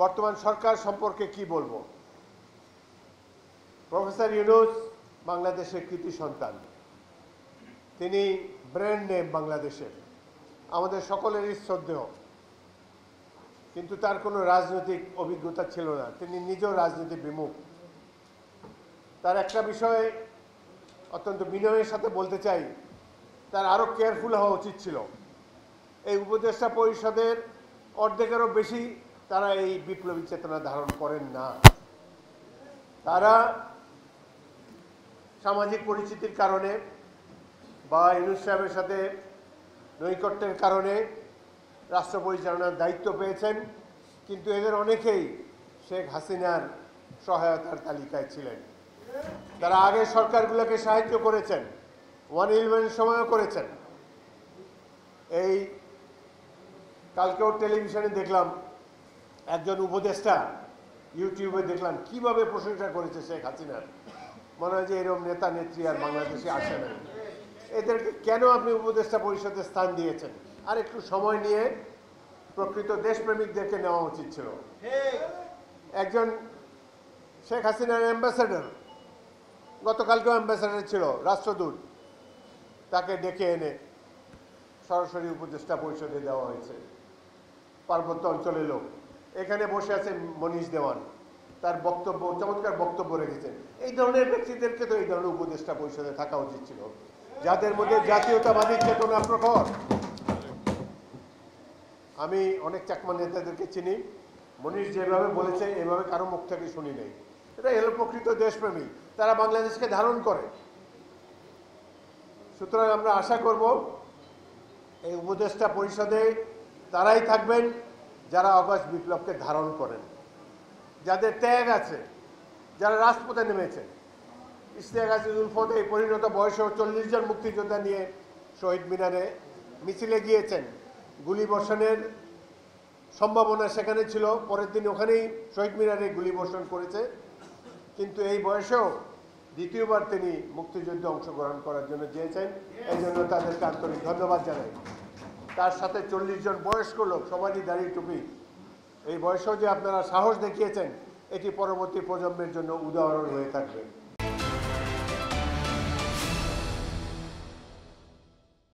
বর্তমান সরকার সম্পর্কে কি বলবো? প্রফেসর ইউনূস বাংলাদেশের কৃতি সন্তান, তিনি ব্র্যান্ড নেম বাংলাদেশের, আমাদের সকলেরই শ্রদ্ধেয়, কিন্তু তার কোনো রাজনৈতিক অভিজ্ঞতা ছিল না, তিনি নিজেও রাজনীতি বিমুখ। তার একটা বিষয়ে অত্যন্ত বিনয়ের সাথে বলতে চাই, তার আরও কেয়ারফুল হওয়া উচিত ছিল। এই উপদেষ্টা পরিষদের অর্ধেকেরও বেশি তারা এই বিপ্লবী চেতনা ধারণ করেন না। তারা সামাজিক পরিচিতির কারণে বা ইউনূস সাহেবের সাথে নৈকট্যের কারণে রাষ্ট্র পরিচালনার দায়িত্ব পেয়েছেন, কিন্তু এদের অনেকেই শেখ হাসিনার সহায়তার তালিকায় ছিলেন। তারা আগের সরকারগুলোকে সাহায্য করেছেন, 111 সময়ও করেছেন। এই কালকেও টেলিভিশনে দেখলাম একজন উপদেষ্টা, ইউটিউবে দেখলাম কিভাবে প্রশংসা করেছে শেখ হাসিনার। মনে হয় যে এরকম নেতা নেত্রী আর বাংলাদেশে আসে না। এদেরকে কেন আপনি উপদেষ্টা পরিষদে স্থান দিয়েছেন? আর একটু সময় নিয়ে প্রকৃত দেশপ্রেমিকদেরকে নেওয়া উচিত ছিল। একজন শেখ হাসিনার অ্যাম্বাসেডর, গতকালকেও অ্যাম্বাসেডর ছিল, রাষ্ট্রদূত, তাকে ডেকে এনে সরাসরি উপদেষ্টা পরিষদে দেওয়া হয়েছে। পার্বত্য অঞ্চলের লোক, এখানে বসে আছে মনীষ দেওয়ান, তার বক্তব্য, চমৎকার বক্তব্য রেখেছেন। এই ধরনের ব্যক্তিদেরকে তো এই ধরনের উপদেষ্টা পরিষদে থাকা উচিত ছিল, যাদের মধ্যে জাতীয়তাবাদী চেতনা প্রখর। আমি অনেক চাকমা নেতাদেরকে চিনি, মনীষ যেভাবে বলেছে এভাবে কারো মুখ থেকে শুনি নাই। এটা হলো প্রকৃত দেশপ্রেমী, তারা বাংলাদেশকে ধারণ করে। সুতরাং আমরা আশা করব এই উপদেষ্টা পরিষদে তারাই থাকবেন যারা অগস্ট বিপ্লবকে ধারণ করেন, যাদের ত্যাগ আছে, যারা রাজপথে নেমেছেন। ইশতিয়াক আজিজুল ফতে এই পরিণত বয়সেও 40 জন মুক্তিযোদ্ধা নিয়ে শহীদ মিনারে মিছিলে গিয়েছেন। গুলি বর্ষণের সম্ভাবনা সেখানে ছিল, পরের দিন ওখানেই শহীদ মিনারে গুলি বর্ষণ করেছে, কিন্তু এই বয়সেও দ্বিতীয়বার তিনি মুক্তিযুদ্ধে অংশগ্রহণ করার জন্য চেয়েছেন। এই জন্য তাদেরকে আন্তরিক ধন্যবাদ জানাই। তার সাথে 40 জন বয়স্ক লোক, সবারই দাড়ি টুপি। এই বয়সেও যে আপনারা সাহস দেখিয়েছেন, এটি পরবর্তী প্রজন্মের জন্য উদাহরণ হয়ে থাকবে।